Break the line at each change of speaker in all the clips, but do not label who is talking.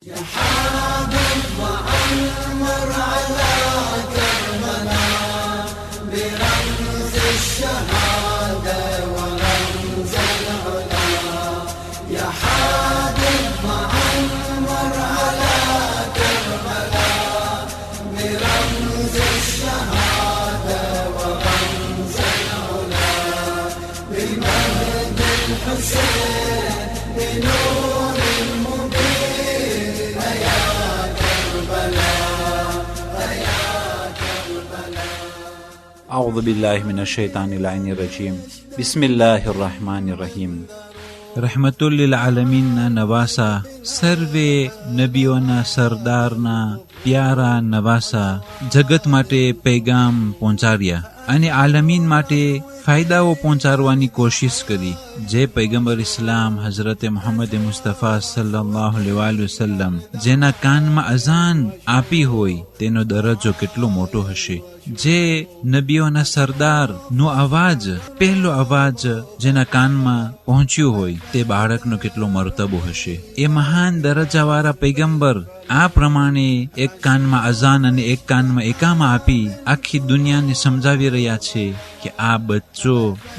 يا حامد وعمر على كربلاء برمز الشهادة ورمز العلا. يا حامد وعمر على كربلاء برمز الشهادة ورمز العلا. بمجد الحسين بنور
أعوذ بالله من الشيطان اللعين الرجيم. بسم الله الرحمن الرحيم.
रहमतुल लिल आलमीनના નવાસા, સર્વે નબીઓના સરદારના પ્યારા નવાસા, જગત માટે પૈગામ પહોંચાડ્યા અને આલમીન માટે ફાયદાઓ પહોંચાડવાની કોશિશ કરી. જે પૈગંબર ઇસ્લામ હઝરત મુહમ્મદ મુસ્તફા સલ્લલ્લાહુ અલૈહિ વસલ્લમ જેના કાનમાં અઝાન આપી હોય તેનો દરજ્જો કેટલો મોટો હશે. જે નબીઓના સરદાર નો અવાજ, પહેલો અવાજ જેના કાનમાં પહોંચ્યો હોય તે બાળકનો કેટલો મરતબો હશે. એ મહાન દરજ્જાવાળા પૈગંબર આ પ્રમાણે એક કાનમાં અઝાન અને એક કાનમાં એકામા આપી આખી દુનિયાને સમજાવી રહ્યા છે કે આ બચ્ચો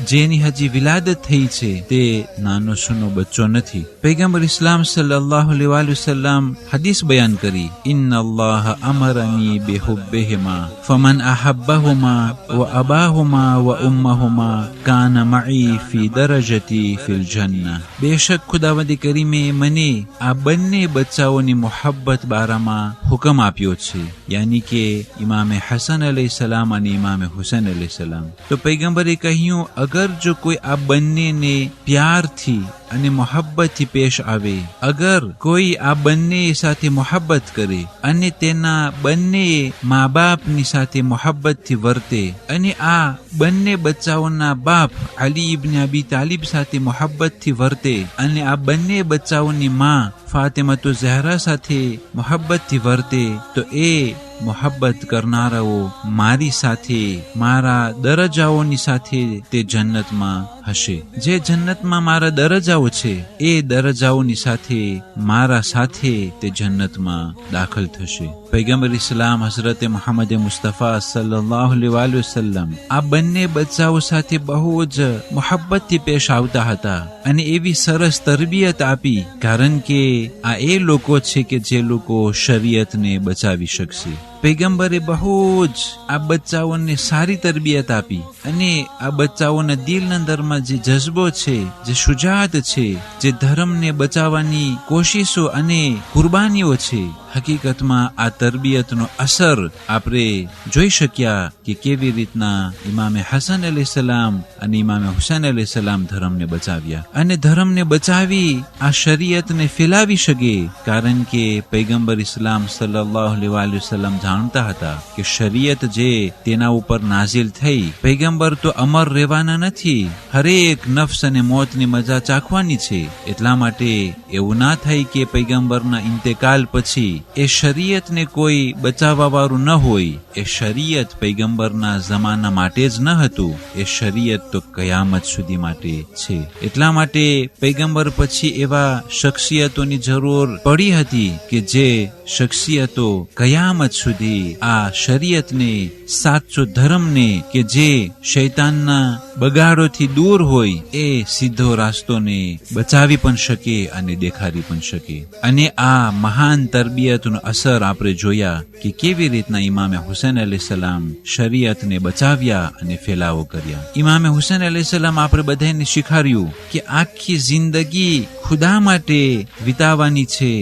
જેની હજી વિલાદત થઈ છે તે નાનો સૂનો બચ્ચો નથી. પૈગંબર ઇસ્લામ સલ્લલ્લાહુ અલૈહિ વસલ્લમ હદીસ બયાન કરી, ઇન્ન અલ્લાહ અમરની બિહુબ્બિહિમા ફમન અહબ્બહુમા વ અબાહુમા વ ઉમ્મહુમા કાન મઈ ફી દરજતી ફિલ જન્નહ. બેશક ખુદાવંદ કરીમે મને આ બંને બચ્ચાઓની મોહબ્બત બારામાં હુકમ આપ્યો છે, યાની કે ઇમામે હસન અલૈહિ સલામ અને ઇમામે હુસૈન અલૈહિ સલામ. તો પૈગંબરે કહ્યું, અગર જો કોઈ આ બંનેને પ્યારથી અને મોહબ્બતથી પેશ આવે, અગર કોઈ આ બંને સાથે મોહબ્બત કરે અને તેના બંને મા બાપની સાથે મોહબ્બતથી વર્તે અને આ બંને બચ્ચાઓના બાપ અલી ઇબ્ન અબી તાલિબ સાથે મોહબ્બતથી વર્તે અને આ બંને બચ્ચાઓની માં ફાતિમા ઝહરા સાથે મોહબ્બતથી વર્તે, તો એ મોહબ્બત કરનારાઓ મારી સાથે, મારા દરજ્જાઓની સાથે તે જન્નતમાં હશે. જે જન્નતમાં મારા દરજ્જાઓ છે એ દરજ્જાઓની સાથે મારા સાથે તે જન્નતમાં દાખલ થશે. પૈગંબર ઇસ્લામ હઝરત મુહમ્મદ મુસ્તફા સલ્લલ્લાહુ અલૈહિ વસલ્લમ આ બંને બચ્ચાઓ સાથે બહુ જ મોહબ્બતથી પેશ આવતા હતા અને એવી સરસ તરબિયત આપી, કારણ કે આ એ લોકો છે કે જે લોકો શરીયતને બચાવી શકશે. પૈગંબરે બહુ જ આ બચ્ચાઓને સારી તરબિયત આપી અને આ બચ્ચાઓના દિલના અંદરમાં જે જજ્બો છે, જે શુજાત છે, જે ધર્મને બચાવવાની કોશિશો અને કુરબાનીઓ છે, હકીકતમાં આ તરબિયતનો અસર આપણે જોઈ શક્યા કે કેવી રીતના ઇમામે હસન અલૈહિ સલામ અને ઇમામે હુસૈન અલૈહિ સલામ ધર્મને બચાવ્યા અને ધર્મને બચાવી આ શરીયતને ફેલાવી શકે, કારણ કે પૈગંબર ઇસ્લામ સલ્લલ્લાહુ અલૈહિ વસલ્લમ જાણતા હતા કે શરીયત જે તેના ઉપર નાઝિલ થઈ, પૈગંબર તો અમર રહેવાના નથી, હરેક નફ્સ અને મોતની મજા ચાખવાની છે. એટલા માટે એવું ના થાય કે પૈગંબરના ઇન્તેકાલ પછી એ શરીયતને કોઈ બચાવવા વાળું ન હોય. એ શરીયત પૈગંબરના જમાના માટે જ ન હતું, એ શરીયત તો કયામત સુધી માટે છે. એટલા માટે પૈગંબર પછી એવા શખ્સિયતોની જરૂર પડી હતી કે જે શખ્સિયતો કયામત સુધી આ શરીયતને, સાચો ધર્મને કે જે શૈતાનના બગાડોથી દૂર હોય એ સીધો રાસ્તોને બચાવી પણ શકે અને દેખાડી પણ શકે. અને આ મહાન તરબિયતનો અસર આપણે જોયા કે કેવી રીતના ઇમામે હુસૈન અલૈહિ સલામ શરીયતને બચાવ્યા અને ફેલાવો કર્યા. ઇમામે હુસૈન અલૈહિ સલામ આપણે બધાને શીખવાડ્યું કે આખી જિંદગી ખુદા માટે વિતાવવાની છે,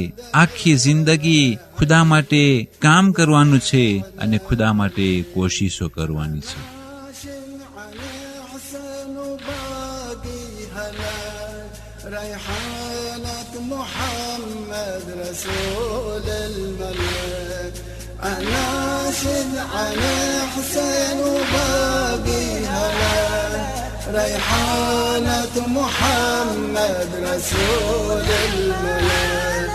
આખી જિંદગી ખુદા માટે કામ કરવાનું છે અને ખુદા માટે કોશિશો કરવાની છે.
ريحانة محمد رسول الملك أناشد على حسين وباقي هلا. ريحانة محمد رسول الملك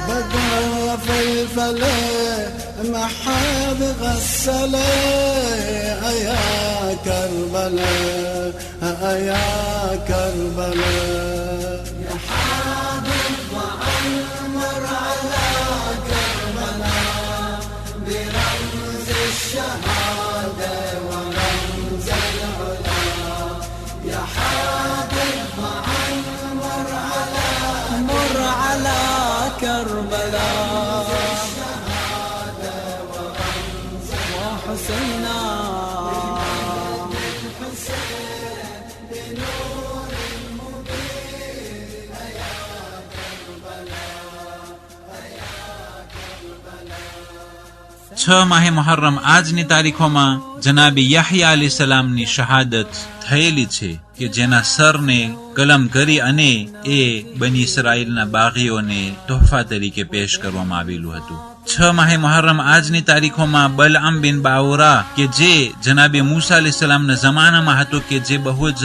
بقى في الفلك ما حد غسله يا كربلاء يا كربلاء. يا حامد وعمر على كربلاء وحسينا
છ માહે મુહર્રમ આજની તારીખોમાં જનાબી યાહ્યા અલી સલામની શહાદત થયેલી છે કે જેના સરને કલમ કરી અને એ બની ઇસરાઈલના બાગીઓને તોહફા તરીકે પેશ કરવામાં આવેલું હતું. 6 માહે મુહર્રમ આજની તારીખોમાં બલઆમ બિન બાઉરા કે જે જનાબી મૂસા અલી સલામના જમાનામાં હતું કે જે બહુ જ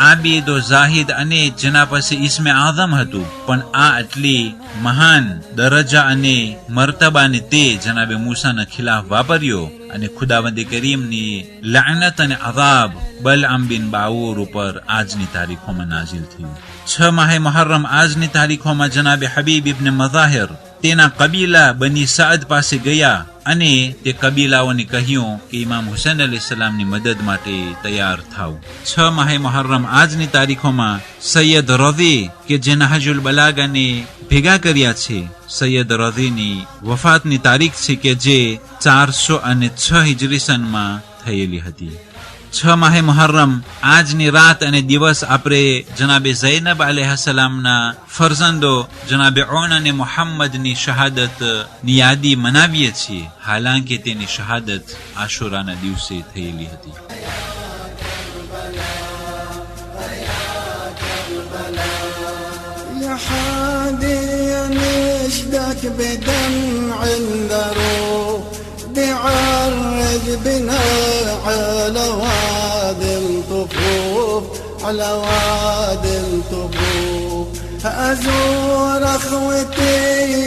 આબિદ ઝાહિદ અને જેના પાસે ઇસ્મે આઝમ હતું, પણ આ આટલી મહાન દરજ્જા અને મર્તબાને તે જનાબે મૂસાના ખિલાફ વાપર્યો અને ખુદાવંદ કરીમની લાનત અને અઝાબ બલઆમ બિન બાઉર ઉપર આજની તારીખોમાં નાઝિલ થયું. 6 માહે મુહર્રમ આજની તારીખોમાં જનાબે હબીબ ઇબ્ન મઝાહિર તેના કબીલા બની સાદ પાસે ગયા અને તે કબીલાઓને કહ્યું કે ઇમામ હુસૈન અલૈહિસ્સલામની મદદ માટે તૈયાર થાવ. 6 માહે મુહર્રમ આજની તારીખોમાં સૈયદ રઝી કે જે નહજુલ બલાગાને ભેગા કર્યા છે, સૈયદ રઝીની વફાતની તારીખ છે કે જે 406 હિજરી સનમાં થયેલી હતી. 6 માહે મુહર્રમ આજની રાત અને દિવસ આપણે જનાબે ઝૈનબ અલૈહિસ્સલામના ફરઝંદો જનાબે ઉન અને મુહમ્મદની શહાદતની યાદી મનાવીએ છીએ, હાલાંકે તેની શહાદત આશુરાના દિવસે થયેલી હતી.
بعرج بنا على وادي الطفوف على وادي الطفوف أزور أخوتي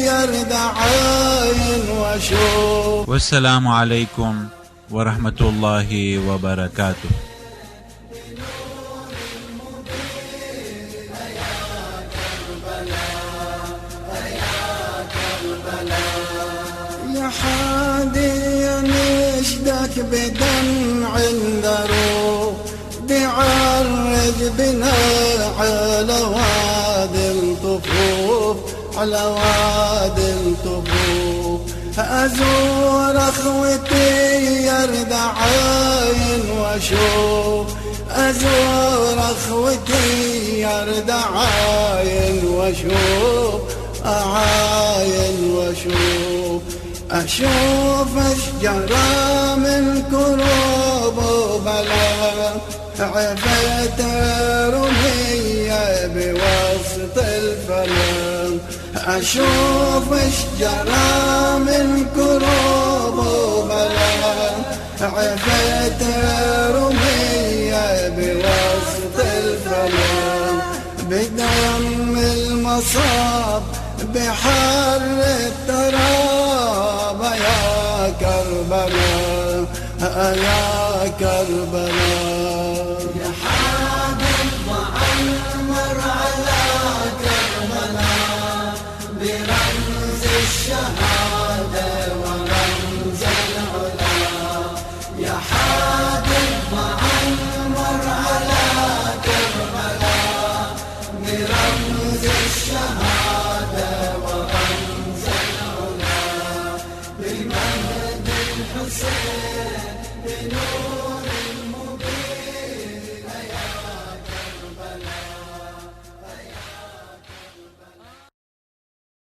يرد عين وأشوف.
والسلام عليكم ورحمة الله وبركاته.
نشدك بدمع دروب بعرج بنا على وادي الطفوف على وادي الطفوف أزور أخوتي يرد عين وأشوف أزور أخوتي يرد عين وأشوف أعاين وأشوف أشوف أشجارا من كروب وبلاء عفت رمية بوسط الفلام أشوف أشجارا من كروب وبلاء عفت رمية بوسط الفلام بدم المصاب بحر التراب يا كربلاء يا كربلاء يا حادث وعمر على كربلاء برمز الشهادة ورمز العلا يا حادث وعمر على كربلاء برمز الشهادة ورمز العلا بمجد الحسين بنور